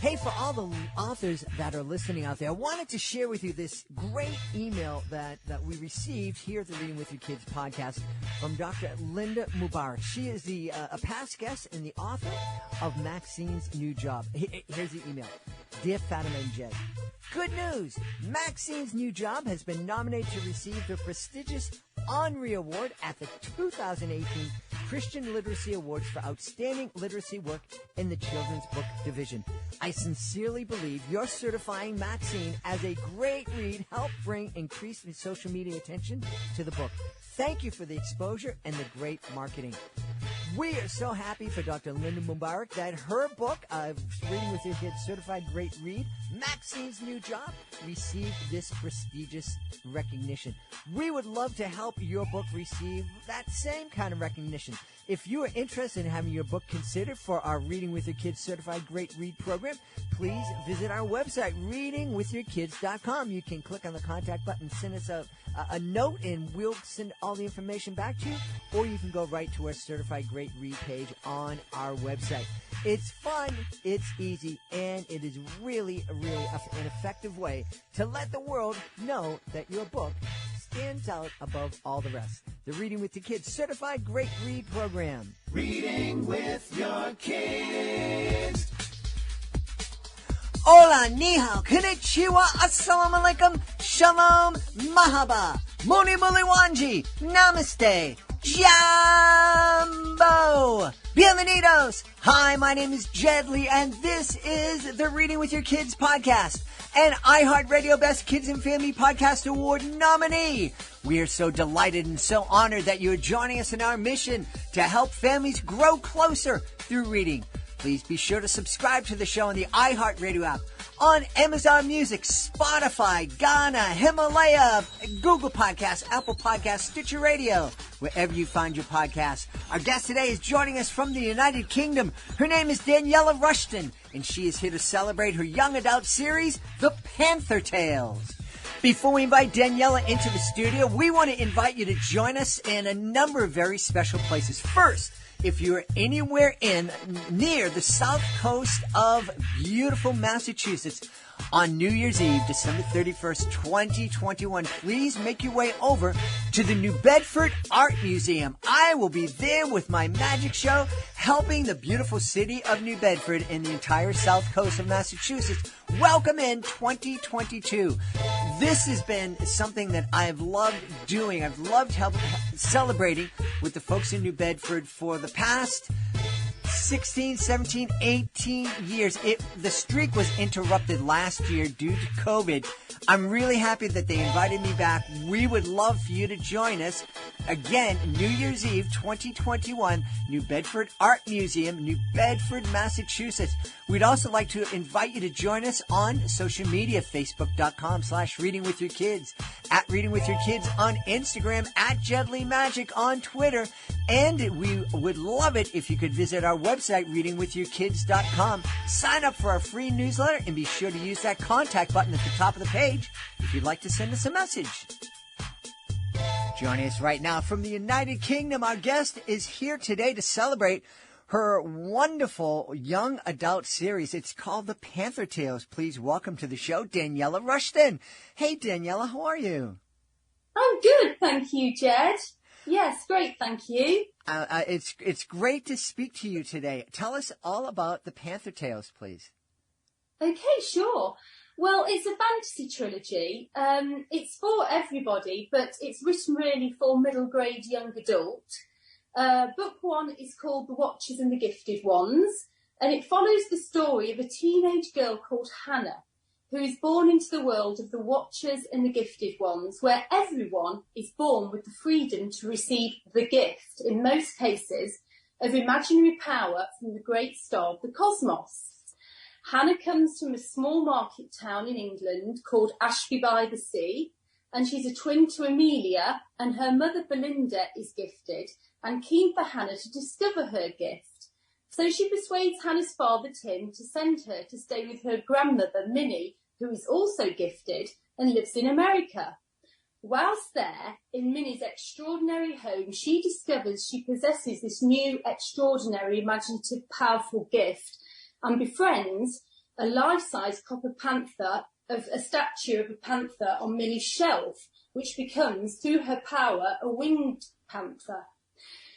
Hey, for all the authors that are listening out there, I wanted to share with you this great email that we received here at the Reading with Your Kids podcast from Dr. Linda Mubarak. She is a past guest and the author of Maxine's New Job. Here's the email. Dear Fatima and Jed, good news! Maxine's New Job has been nominated to receive the prestigious Henri Award at the 2018 Christian Literacy Awards for Outstanding Literacy Work in the Children's Book Division. I sincerely believe your certifying Maxine as a great read helped bring increased social media attention to the book. Thank you for the exposure and the great marketing. We are so happy for Dr. Linda Mubarak that her book, Reading with Your Kids Certified Great Read, Maxine's New Job, received this prestigious recognition. We would love to help your book receive that same kind of recognition. If you are interested in having your book considered for our Reading with Your Kids Certified Great Read program, please visit our website, readingwithyourkids.com. You can click on the contact button, send us a note, and we'll send all the information back to you, or you can go right to our Certified Great Read page on our website. It's fun, it's easy, and it is really an effective way to let the world know that your book stands out above all the rest. The Reading with Your Kids Certified Great Read program. Reading with Your Kids. Hola, ni hao, konnichiwa, assalamu alaikum, shalom, mahaba, moni muli wanji, namaste, jambo, bienvenidos. Hi, my name is Jedlie, and this is the Reading with Your Kids podcast, an iHeartRadio Best Kids and Family Podcast Award nominee. We are so delighted and so honored that you're joining us in our mission to help families grow closer through reading. Please be sure to subscribe to the show on the iHeartRadio app, on Amazon Music, Spotify, Ghana, Himalaya, Google Podcasts, Apple Podcasts, Stitcher Radio, wherever you find your podcasts. Our guest today is joining us from the United Kingdom. Her name is Daniella Rushton, and she is here to celebrate her young adult series, The Panther Tales. Before we invite Daniella into the studio, we want to invite you to join us in a number of very special places. First, if you're anywhere near the south coast of beautiful Massachusetts on New Year's Eve, December 31st, 2021, please make your way over to the New Bedford Art Museum. I will be there with my magic show, helping the beautiful city of New Bedford and the entire south coast of Massachusetts welcome in 2022. This has been something that I've loved doing. I've loved celebrating with the folks in New Bedford for the past 16, 17, 18 years. The streak was interrupted last year due to COVID. I'm really happy that they invited me back. We would love for you to join us. Again, New Year's Eve 2021, New Bedford Art Museum, New Bedford, Massachusetts. We'd also like to invite you to join us on social media, Facebook.com/Reading with Your Kids, at Reading with Your Kids on Instagram, at Jedlie Magic on Twitter. And we would love it if you could visit our website, readingwithyourkids.com. Sign up for our free newsletter and be sure to use that contact button at the top of the page if you'd like to send us a message. Joining us right now from the United Kingdom, our guest is here today to celebrate her wonderful young adult series. It's called The Panther Tales. Please welcome to the show, Daniella Rushton. Hey, Daniella, how are you? I'm good, thank you, Jed. Yes, great, thank you. It's great to speak to you today. Tell us all about The Panther Tales, please. Okay, sure. Well, it's a fantasy trilogy. It's for everybody, but it's written really for middle grade young adult. Book one is called The Watchers and the Gifted Ones, and it follows the story of a teenage girl called Hannah, who is born into the world of the Watchers and the Gifted Ones, where everyone is born with the freedom to receive the gift, in most cases, of imaginary power from the great star of the cosmos. Hannah comes from a small market town in England called Ashby by the Sea, and she's a twin to Amelia, and her mother Belinda is gifted and keen for Hannah to discover her gift. So she persuades Hannah's father Tim to send her to stay with her grandmother Minnie, who is also gifted and lives in America. Whilst there, in Minnie's extraordinary home, she discovers she possesses this new, extraordinary, imaginative, powerful gift and befriends a life-size copper panther, of a statue of a panther on Millie's shelf, which becomes, through her power, a winged panther.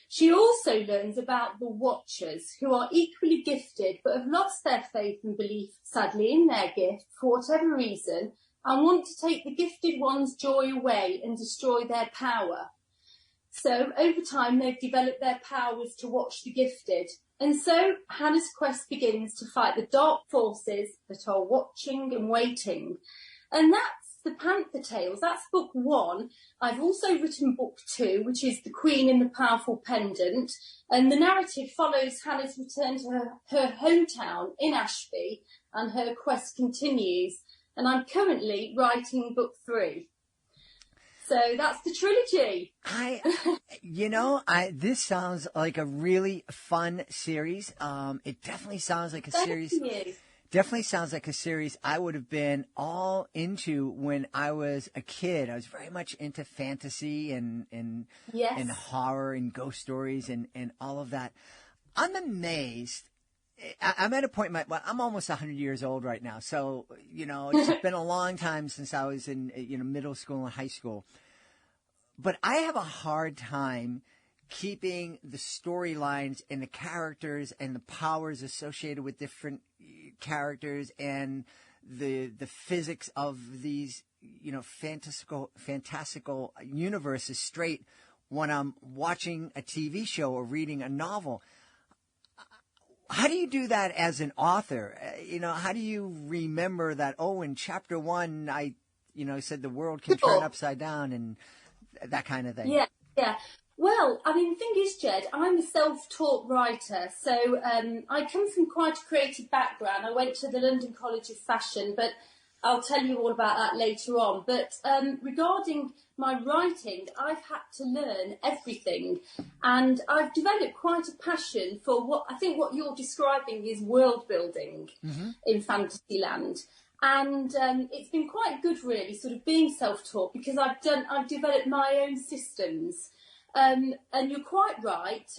She also learns about the Watchers, who are equally gifted but have lost their faith and belief, sadly, in their gift for whatever reason, and want to take the gifted one's joy away and destroy their power. So, over time, they've developed their powers to watch the gifted. And so, Hannah's quest begins to fight the dark forces that are watching and waiting. And that's the Panther Tales. That's book 1. I've also written book 2, which is The Queen in the Powerful Pendant. And the narrative follows Hannah's return to her hometown in Ashby, and her quest continues. And I'm currently writing book 3. So that's the trilogy. This sounds like a really fun series. It definitely sounds like a series. Thank you. Definitely sounds like a series I would have been all into when I was a kid. I was very much into fantasy and horror and ghost stories and all of that. I'm amazed. I'm at a point, I'm almost 100 years old right now. So, it's been a long time since I was in, middle school and high school. But I have a hard time keeping the storylines and the characters and the powers associated with different characters and the physics of these, fantastical universes straight when I'm watching a TV show or reading a novel. How do you do that as an author? How do you remember that, in chapter 1, I said the world can turn upside down and that kind of thing? Yeah. Well, the thing is, Jed, I'm a self-taught writer, so I come from quite a creative background. I went to the London College of Fashion, but I'll tell you all about that later on. But regarding my writing, I've had to learn everything, and I've developed quite a passion for what you're describing is world building in Fantasyland. And it's been quite good, really, sort of being self-taught, because I've developed my own systems. And you're quite right.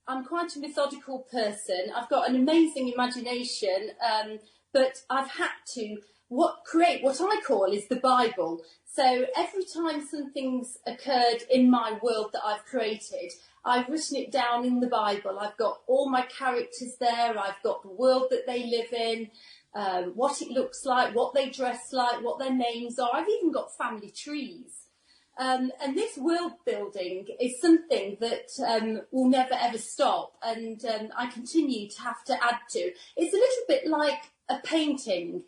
I'm quite a methodical person. I've got an amazing imagination, but I've had to create what I call is the Bible. So every time something's occurred in my world that I've created, I've written it down in the Bible. I've got all my characters there. I've got the world that they live in, what it looks like, what they dress like, what their names are. I've even got family trees. And this world building is something that will never ever stop, and I continue to have to add to. It's a little bit like a painting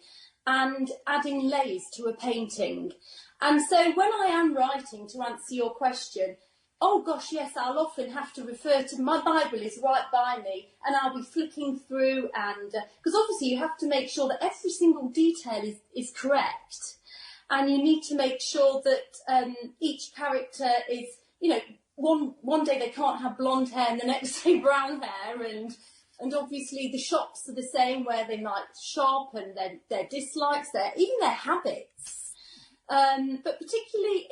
and adding layers to a painting. And so when I am writing, to answer your question, oh gosh, yes, I'll often have to refer to my Bible is right by me, and I'll be flicking through, and because obviously you have to make sure that every single detail is correct. And you need to make sure that each character is, one day they can't have blonde hair and the next day brown hair. And obviously the shops are the same, where they might shop, and their dislikes, even their habits. But particularly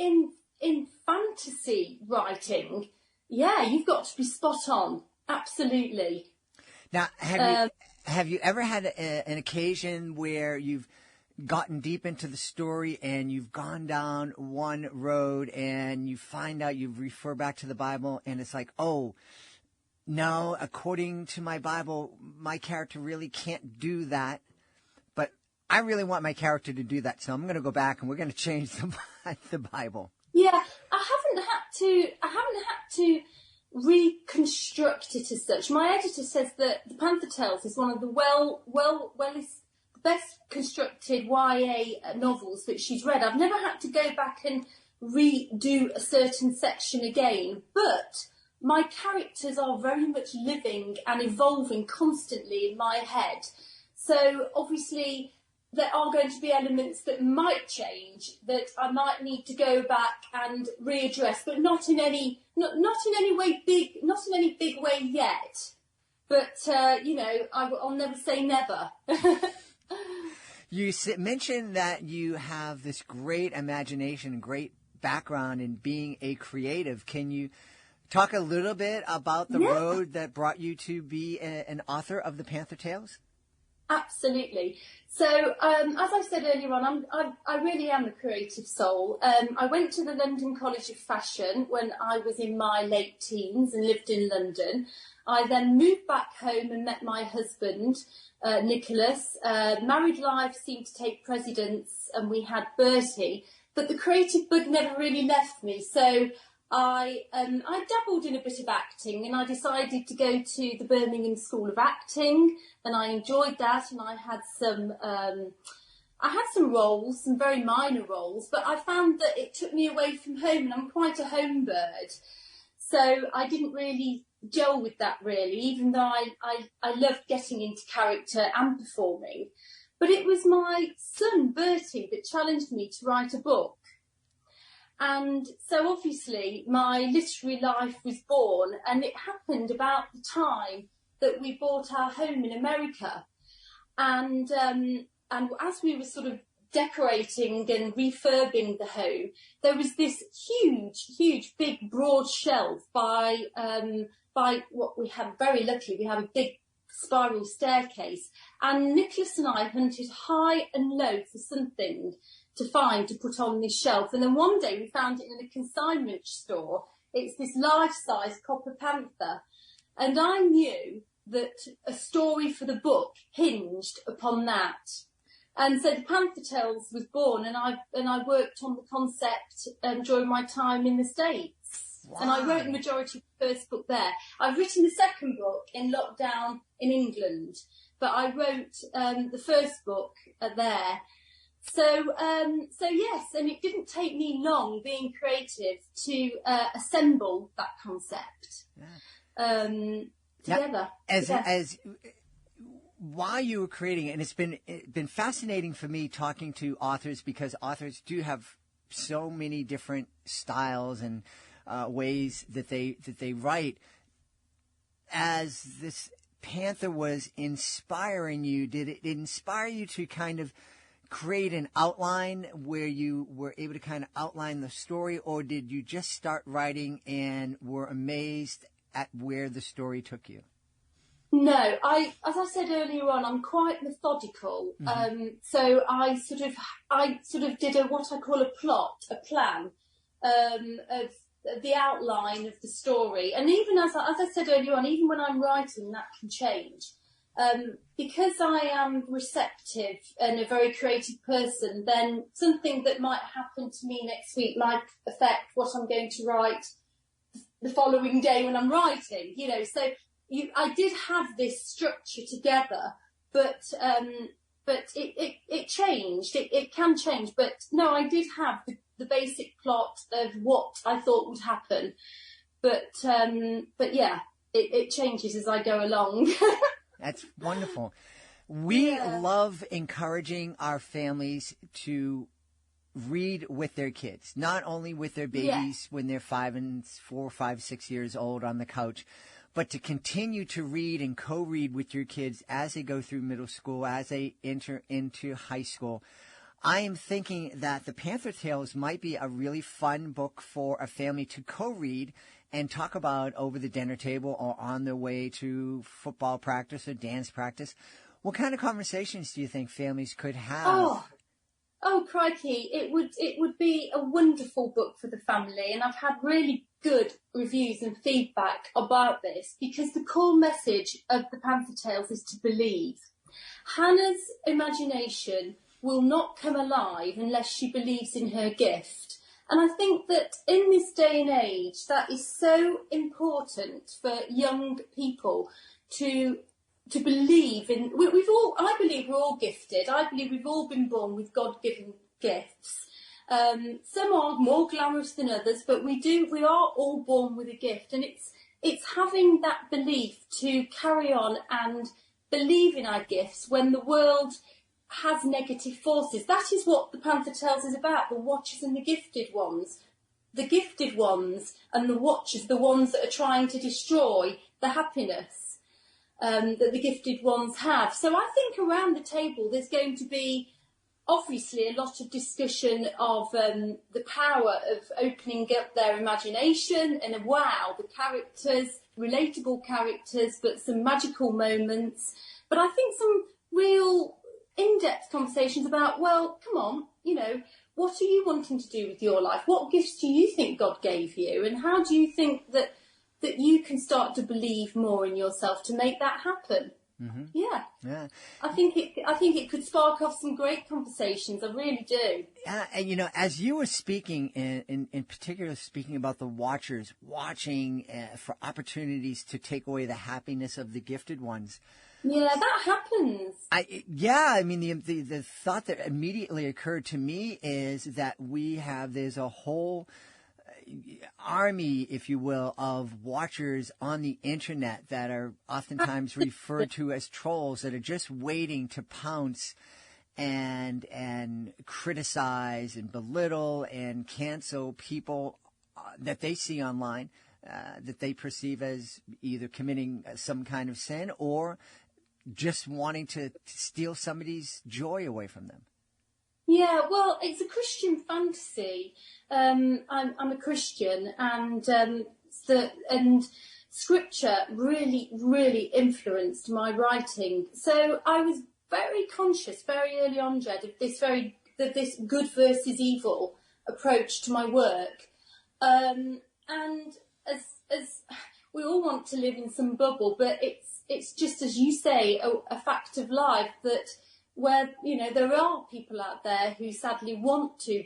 in fantasy writing, you've got to be spot on. Absolutely. Now, have you ever had an occasion where you've gotten deep into the story and you've gone down one road and you find out you refer back to the Bible and it's like, oh, no, according to my Bible, my character really can't do that, but I really want my character to do that, so I'm going to go back and we're going to change the Bible. Yeah, I haven't had to reconstruct it as such. My editor says that the Panther Tales is one of the best constructed YA novels that she's read. I've never had to go back and redo a certain section again, but my characters are very much living and evolving constantly in my head. So obviously there are going to be elements that might change, that I might need to go back and readdress, but not in any big way yet. But I'll never say never. You mentioned that you have this great imagination and great background in being a creative. Can you talk a little bit about the road that brought you to be an author of the Panther Tales? Absolutely. So, as I said earlier on, I really am a creative soul. I went to the London College of Fashion when I was in my late teens and lived in London. I then moved back home and met my husband, Nicholas. Married life seemed to take precedence, and we had Bertie. But the creative bug never really left me. So I dabbled in a bit of acting, and I decided to go to the Birmingham School of Acting, and I enjoyed that. And I had some roles, some very minor roles, but I found that it took me away from home, and I'm quite a home bird. So I didn't really gel with that really, even though I loved getting into character and performing. But it was my son, Bertie, that challenged me to write a book. And so obviously my literary life was born, and it happened about the time that we bought our home in America. And as we were sort of decorating and refurbing the home, there was this huge, big, broad shelf by what we had. Very luckily, we had a big spiral staircase, and Nicholas and I hunted high and low for something to find to put on this shelf. And then one day we found it in a consignment store. It's this life-size copper panther, and I knew that a story for the book hinged upon that. And so the Panther Tales was born, and I worked on the concept during my time in the States. Wow. And I wrote the majority of the first book there. I've written the second book in lockdown in England, but I wrote the first book there. So yes, and it didn't take me long being creative to assemble that concept together. As while you were creating it, and it's been fascinating for me talking to authors, because authors do have so many different styles and ways that they write. As this Panther was inspiring you, did it inspire you to kind of create an outline where you were able to kind of outline the story, or did you just start writing and were amazed at where the story took you? No, as I said earlier on, I'm quite methodical. Mm-hmm. So I sort of did what I call a plan of the outline of the story. And even as I said earlier on, even when I'm writing, that can change. Because I am receptive and a very creative person, then something that might happen to me next week might affect what I'm going to write the following day when I'm writing, you know. So I did have this structure together, but it changed. It can change, but no, I did have the basic plot of what I thought would happen, but yeah, it changes as I go along. That's wonderful. We love encouraging our families to read with their kids, not only with their babies when they're 4, 5, 6 years old on the couch, but to continue to read and co-read with your kids as they go through middle school, as they enter into high school. I am thinking that the Panther Tales might be a really fun book for a family to co-read and talk about over the dinner table or on their way to football practice or dance practice. What kind of conversations do you think families could have? Oh, crikey. It would be a wonderful book for the family. And I've had really good reviews and feedback about this, because the core message of the Panther Tales is to believe. Hannah's imagination will not come alive unless she believes in her gift. And I think that in this day and age, that is so important for young people to believe in. I believe we're all gifted. I believe we've all been born with God-given gifts. Some are more glamorous than others, but we are all born with a gift, and it's having that belief to carry on and believe in our gifts when the world has negative forces. That is what the Panther Tales is about, the watchers and the gifted ones. The gifted ones and the watchers, the ones that are trying to destroy the happiness that the gifted ones have. So I think around the table there's going to be obviously a lot of discussion of the power of opening up their imagination and the characters, relatable characters, but some magical moments. But I think some real in-depth conversations about, well, come on, what are you wanting to do with your life? What gifts do you think God gave you? And how do you think that you can start to believe more in yourself to make that happen? Mm-hmm. Yeah. I think it could spark off some great conversations. I really do. Yeah, and as you were speaking, in particular, speaking about the watchers watching for opportunities to take away the happiness of the gifted ones. Yeah, that happens. The thought that immediately occurred to me is that there's a whole army, if you will, of watchers on the internet that are oftentimes referred to as trolls that are just waiting to pounce and criticize and belittle and cancel people that they see online that they perceive as either committing some kind of sin or just wanting to steal somebody's joy away from them. Yeah, well, it's a Christian fantasy. I'm a Christian, and Scripture really, really influenced my writing. So I was very conscious, very early on, Jed, of this good versus evil approach to my work. And as we all want to live in some bubble, but it's just, as you say, a fact of life that where, there are people out there who sadly want to,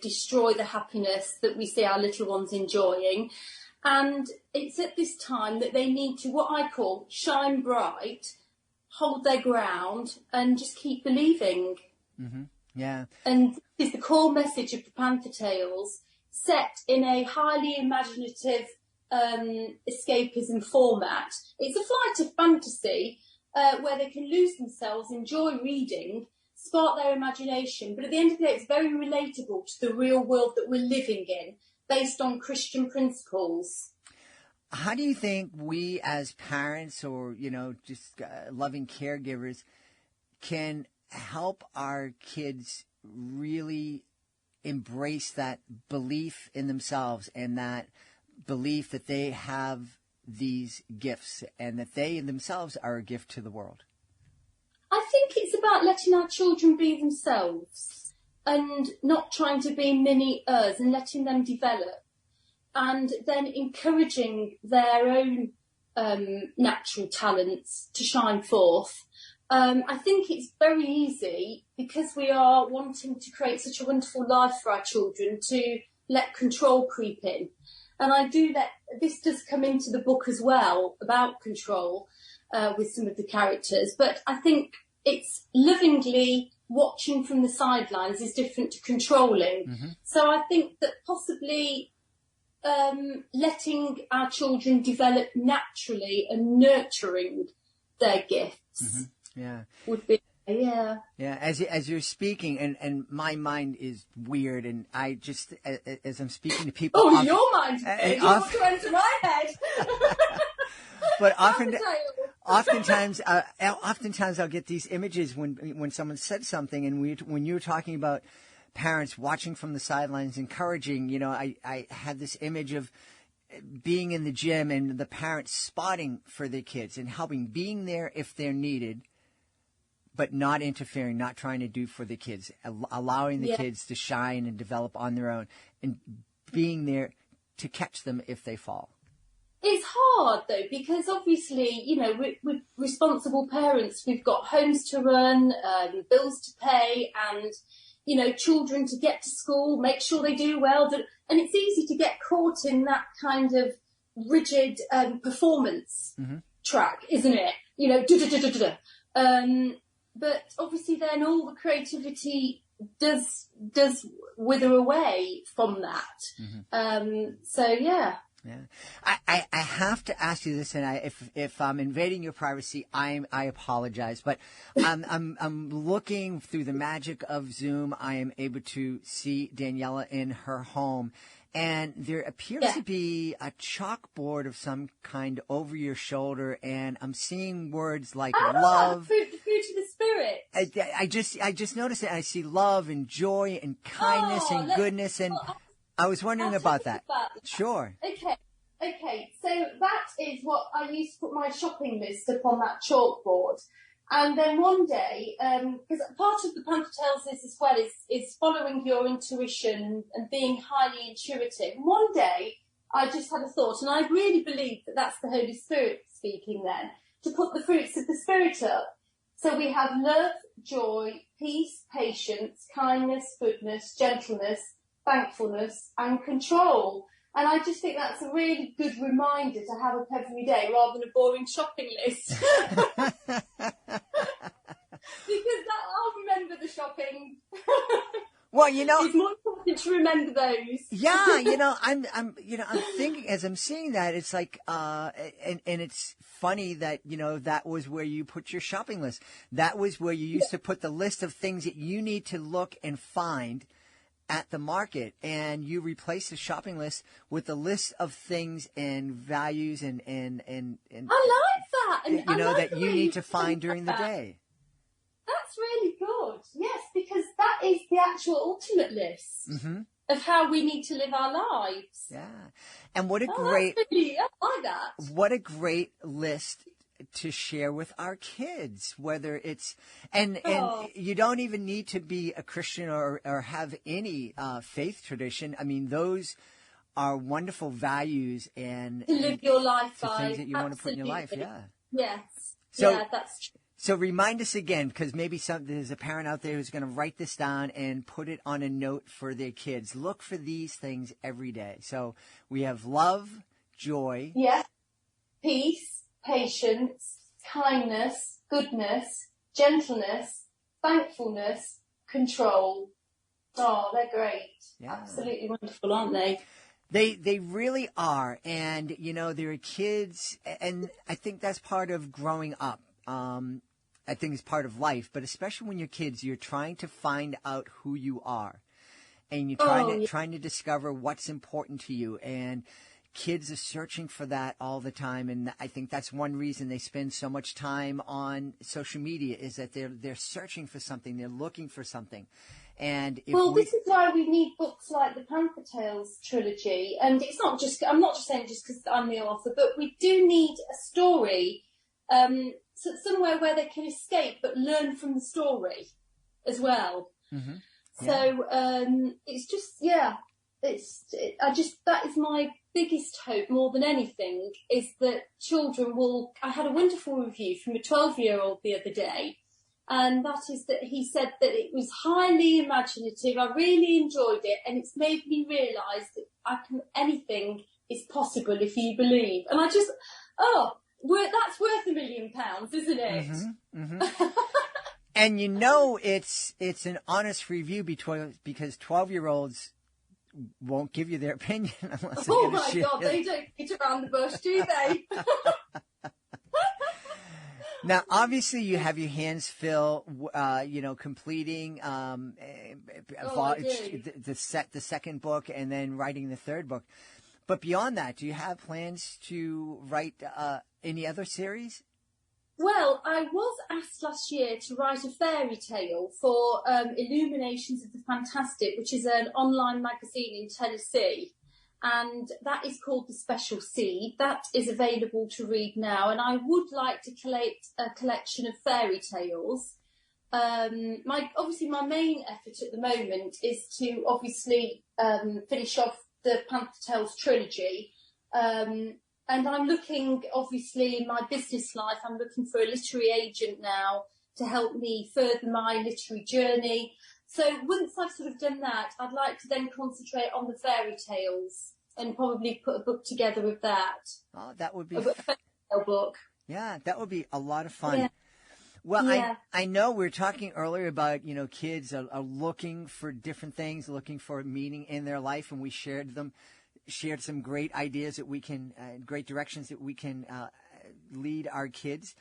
destroy the happiness that we see our little ones enjoying. And it's at this time that they need to, what I call, shine bright, hold their ground, and just keep believing. Mm-hmm. Yeah. And this is the core message of the Panther Tales, set in a highly imaginative escapism format. It's a flight of fantasy where they can lose themselves, enjoy reading, spark their imagination, but at the end of the day it's very relatable to the real world that we're living in, based on Christian principles. How do you think we as parents or, just loving caregivers can help our kids really embrace that belief in themselves and that belief that they have these gifts and that they themselves are a gift to the world? I think it's about letting our children be themselves and not trying to be mini us and letting them develop, and then encouraging their own natural talents to shine forth. I think it's very easy, because we are wanting to create such a wonderful life for our children, to let control creep in. And I do that. This does come into the book as well, about control with some of the characters. But I think it's lovingly watching from the sidelines is different to controlling. Mm-hmm. So I think that possibly letting our children develop naturally and nurturing their gifts would be. Yeah. Yeah. As you're speaking, and my mind is weird, and I just, as I'm speaking to people. Oh, your mind's weird. You want to enter my head. But oftentimes I'll get these images when someone said something, and when you were talking about parents watching from the sidelines, encouraging, I had this image of being in the gym and the parents spotting for their kids and helping, being there if they're needed, but not interfering, not trying to do for the kids, allowing the kids to shine and develop on their own, and being there to catch them if they fall. It's hard, though, because obviously, we're responsible parents. We've got homes to run, bills to pay, and, children to get to school, make sure they do well. And it's easy to get caught in that kind of rigid performance track, isn't it? But obviously then all the creativity does wither away from that. So, yeah. Yeah, I have to ask you this, and if I'm invading your privacy, I apologize. But I'm looking through the magic of Zoom. I am able to see Daniella in her home, and there appears to be a chalkboard of some kind over your shoulder, and I'm seeing words like love. Fruit of the spirit. I just noticed it. I see love and joy and kindness and goodness and. I was wondering about that. Sure. Okay. So that is what I used to put my shopping list up on that chalkboard. And then one day, because part of the Panther Tales is as well is following your intuition and being highly intuitive. One day, I just had a thought, and I really believe that that's the Holy Spirit speaking then, to put the fruits of the Spirit up. So we have love, joy, peace, patience, kindness, goodness, gentleness, thankfulness, and control. And I just think that's a really good reminder to have up every day rather than a boring shopping list. Because I'll remember the shopping. Well, you know, it's more important to remember those. Yeah, I'm thinking as I'm seeing that, it's like, and it's funny that, that was where you put your shopping list. That was where you used to put the list of things that you need to look and find at the market, and you replace the shopping list with a list of things and values and I like that. And that you need to find during the day. That's really good. Yes, because that is the actual ultimate list of how we need to live our lives. Yeah. And what a I like that. What a great list to share with our kids, whether it's, and you don't even need to be a Christian or have any faith tradition. I mean, those are wonderful values and to live your life by. Things that you want to put in your life. Yeah. Yes. So, yeah, that's true. So remind us again, because maybe there's a parent out there who's going to write this down and put it on a note for their kids. Look for these things every day. So we have love, joy. Yeah. Peace, patience, kindness, goodness, gentleness, thankfulness, control. Oh, they're great. Yeah. Absolutely wonderful, aren't they? They really are. And, there are kids, and I think that's part of growing up. I think it's part of life, but especially when you're kids, you're trying to find out who you are, and you're trying to discover what's important to you. And kids are searching for that all the time, and I think that's one reason they spend so much time on social media, is that they're searching for something, they're looking for something. And this is why we need books like the Panther Tales trilogy. And it's not just, I'm not just saying just because I'm the author, but we do need a story. So somewhere where they can escape but learn from the story as well. Mm-hmm. Yeah. So it's just, that is my biggest hope more than anything, is that children will. I had a wonderful review from a 12-year-old the other day, and that is that he said that it was highly imaginative. I really enjoyed it, and it's made me realise that anything is possible if you believe. And I just, that's worth £1 million, isn't it? Mm-hmm, mm-hmm. And it's an honest review because 12-year-olds won't give you their opinion unless they're oh my God, they don't beat around the bush, do they? Now, obviously, you have your hands full, completing the second book and then writing the third book. But beyond that, do you have plans to write any other series? Well, I was asked last year to write a fairy tale for Illuminations of the Fantastic, which is an online magazine in Tennessee. And that is called The Special Seed. That is available to read now. And I would like to collect a collection of fairy tales. My main effort at the moment is to obviously finish off the Panther Tales trilogy. And I'm looking, obviously, in my business life, I'm looking for a literary agent now to help me further my literary journey. So once I've sort of done that, I'd like to then concentrate on the fairy tales and probably put a book together with that. Oh, that would be a fairy tale book. Yeah, that would be a lot of fun. Yeah. Well, yeah. I know we were talking earlier about, kids are looking for different things, looking for meaning in their life, and we shared some great ideas that we can, great directions that we can lead our kids.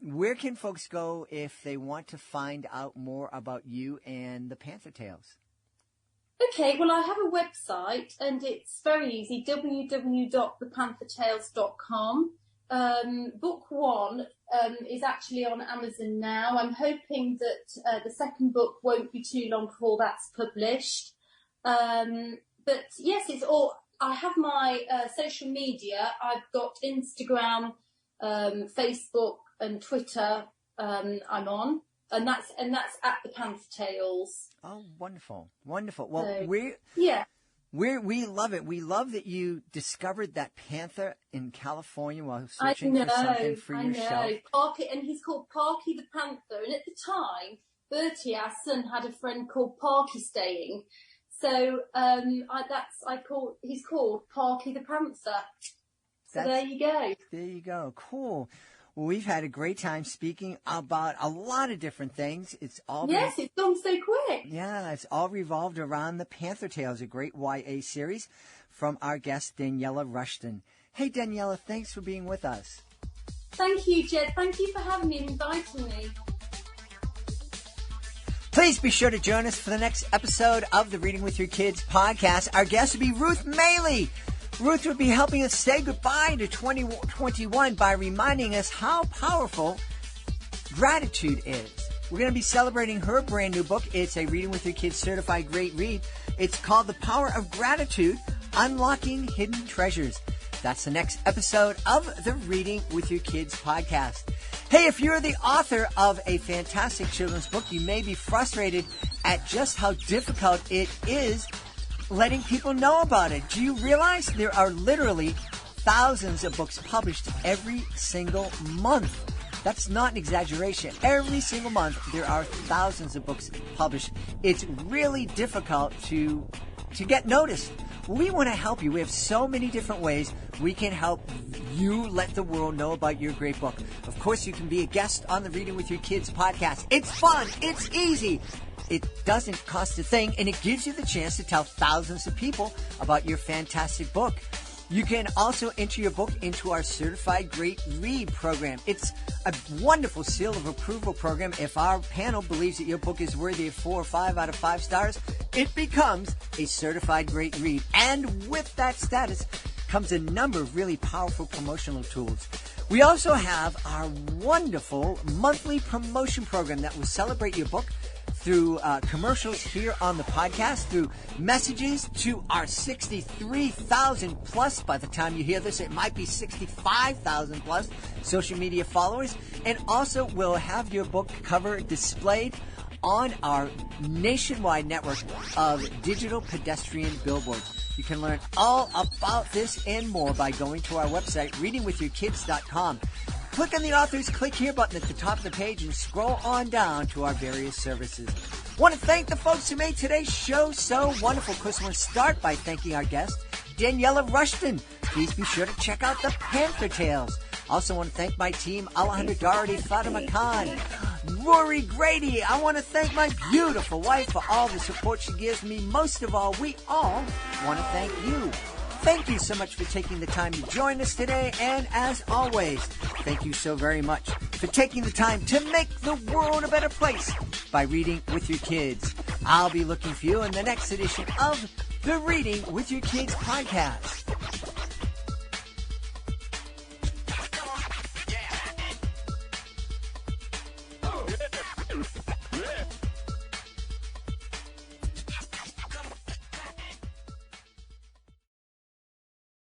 Where can folks go if they want to find out more about you and the Panther Tales? Okay, well, I have a website, and it's very easy, www.thepanthertales.com. Book 1 is actually on Amazon now. I'm hoping that the second book won't be too long before that's published. But yes, it's all. I have my social media. I've got Instagram, Facebook, and Twitter. I'm on, and that's at the Panther Tales. Oh, wonderful, wonderful. Well, So, we love it. We love that you discovered that panther in California while I searching know, for something for I yourself. know. Parky, and he's called Parky the Panther. And at the time, Bertie, our son, had a friend called Parky staying. So he's called Parky the Panther. So there you go. There you go. Cool. Well, we've had a great time speaking about a lot of different things. It's gone so quick. Yeah, it's all revolved around the Panther Tales, a great YA series from our guest, Daniella Rushton. Hey, Daniella, thanks for being with us. Thank you, Jed. Thank you for having me and inviting me. Please be sure to join us for the next episode of the Reading with Your Kids podcast. Our guest will be Ruth Maley. Ruth will be helping us say goodbye to 2021 by reminding us how powerful gratitude is. We're going to be celebrating her brand new book. It's a Reading with Your Kids certified great read. It's called The Power of Gratitude, Unlocking Hidden Treasures. That's the next episode of the Reading with Your Kids podcast. Hey, if you're the author of a fantastic children's book, you may be frustrated at just how difficult it is letting people know about it. Do you realize there are literally thousands of books published every single month? That's not an exaggeration. Every single month, there are thousands of books published. It's really difficult to get noticed. We want to help you. We have so many different ways we can help you let the world know about your great book. Of course, you can be a guest on the Reading with Your Kids podcast. It's fun. It's easy. It doesn't cost a thing, and it gives you the chance to tell thousands of people about your fantastic book. You can also enter your book into our Certified Great Read program. It's a wonderful seal of approval program. If our panel believes that your book is worthy of 4 or 5 out of 5 stars, it becomes a Certified Great Read. And with that status comes a number of really powerful promotional tools. We also have our wonderful monthly promotion program that will celebrate your book through commercials here on the podcast, through messages to our 63,000 plus, by the time you hear this, it might be 65,000 plus social media followers. And also we'll have your book cover displayed on our nationwide network of digital pedestrian billboards. You can learn all about this and more by going to our website, readingwithyourkids.com. Click on the Authors Click Here button at the top of the page and scroll on down to our various services. Want to thank the folks who made today's show so wonderful. Of course, I want to start by thanking our guest, Daniella Rushton. Please be sure to check out the Panther Tales. Also want to thank my team, Alejandra Doherty, Fatima Khan, Rory Grady. I want to thank my beautiful wife for all the support she gives me. Most of all, we all want to thank you. Thank you so much for taking the time to join us today. And as always, thank you so very much for taking the time to make the world a better place by reading with your kids. I'll be looking for you in the next edition of the Reading with Your Kids podcast.